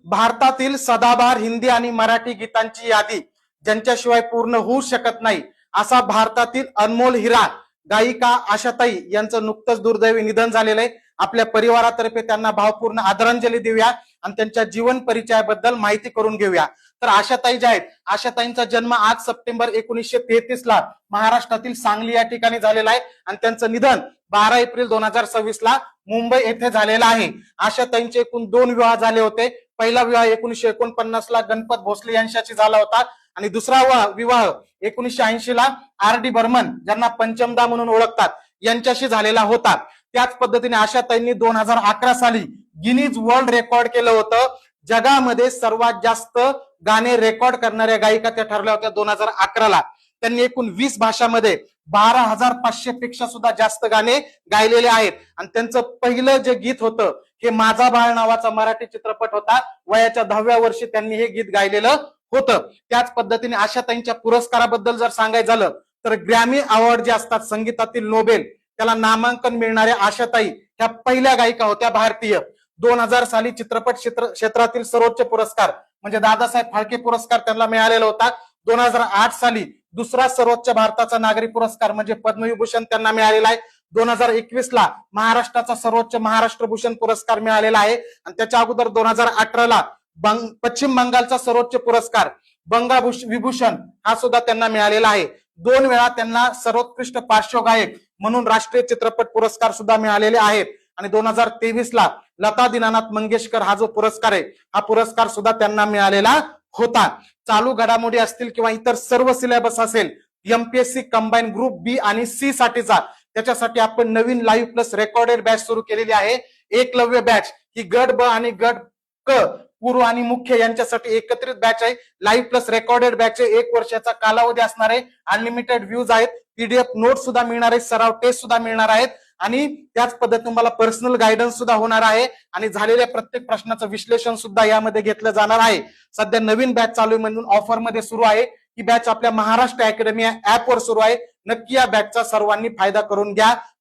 भारतातील सदाबहार हिंदी आणि मराठी गीतांची यादी ज्यांच्याशिवाय पूर्ण होऊ शकत नाही असा भारतातील अनमोल हिरा गायिका आशाताई यांचं नुकतंच दुर्दैवी निधन झालेलं आहे। आपल्या परिवारातर्फे त्यांना भावपूर्ण आदरांजली देऊया आणि त्यांच्या जीवन परिचयाबद्दल माहिती करून घेऊया। तर आशाताई ज्या आहेत, आशाताईंचा जन्म 8 सप्टेंबर 1933 ला महाराष्ट्रातील सांगली या ठिकाणी झालेला आहे आणि त्यांचं निधन 12 एप्रिल 2026 ला मुंबई येथे झालेला आहे। आशाताईंचे एकूण 2 विवाह झाले होते। पहिला विवाह 1949 ला गणपत भोसले यांच्याशी झाला होता आणि दुसरा विवाह 1980 ला आर.डी. बर्मन ज्यांना पंचमदा म्हणून ओळखतात यांच्याशी झालेला होता। त्याच पद्धतीने आशाताईंनी 2011 साली गिनीज वर्ल्ड रेकॉर्ड केलं होतं। जगामध्ये सर्वात जास्त गाणे रेकॉर्ड करणाऱ्या गायिका त्या ठरल्या होत्या 2011 ला। त्यांनी एकूण 20 भाषांमध्ये 12,500 पेक्षा सुद्धा जास्त गाणे गायलेले आहेत आणि त्यांचं पहिलं जे गीत होतं हे माझा बाळ नावाचा मराठी चित्रपट होता। वयाच्या 10व्या वर्षी त्यांनी हे गीत गायलेलं होतं। त्याच पद्धतीने आशाताईंच्या पुरस्काराबद्दल जर सांगायचं झालं तर ग्रॅमी अवॉर्ड जे असतात संगीतातील नोबेल त्याला नामांकन मिळणाऱ्या आशाताई ह्या पहिल्या गायिका होत्या भारतीय। 2000 साली चित्रपट क्षेत्रातील सर्वोच्च पुरस्कार म्हणजे दादासाहेब फाळके पुरस्कार त्यांना मिळालेला होता। 2008 साली दुसरा सर्वोच्च भारताचा नागरी पुरस्कार म्हणजे पद्मविभूषण त्यांना मिळालेला आहे। 2021 ला महाराष्ट्राचा सर्वोच्च महाराष्ट्र भूषण पुरस्कार मिळालेला आहे आणि त्याच्या अगोदर 2018 ला पश्चिम बंगालचा सर्वोच्च पुरस्कार बंगा विभूषण हा सुद्धा त्यांना मिळालेला आहे। 2 वेळा त्यांना सर्वोत्कृष्ट पार्श्वगायक म्हणून राष्ट्रीय चित्रपट पुरस्कार सुद्धा मिळालेले आहेत आणि 2023 ला लता दीनानाथ मंगेशकर हा जो पुरस्कार आहे हा पुरस्कार सुद्धा त्यांना मिळालेला होता। चालू घडामोडी असतील किंवा इतर सर्व सिलेबस असेल एमपीएससी कंबाईन ग्रुप बी आणि सी साठीचा त्याच्यासाठी आपण नवीन लाईव्ह प्लस रेकॉर्डेड बॅच सुरू केलेली आहे। एकलव्य बॅच ही गट ब आणि गट क पूर्व आणि मुख्य यांच्यासाठी एकत्रित बॅच आहे। लाईव्ह प्लस रेकॉर्डेड बॅच 1 वर्षाचा कालावधी असणार आहे। अनलिमिटेड व्ह्यूज आहेत, पीडीएफ नोट सुद्धा मिळणार आहेत, सराव टेस्ट सुद्धा मिळणार आहेत आणि त्याच पद्धतीने तुम्हाला पर्सनल गायडन्स सुद्धा होणार आहे आणि झालेल्या प्रत्येक प्रश्नाचं विश्लेषण सुद्धा यामध्ये घेतलं जाणार आहे। सध्या नवीन बॅच चालू आहे म्हणून ऑफर मध्ये सुरू आहे। ही बॅच आपल्या महाराष्ट्र अकॅडमी ऍप वर सुरू आहे। नक्की या बॅचचा सर्वांनी फायदा करून घ्या।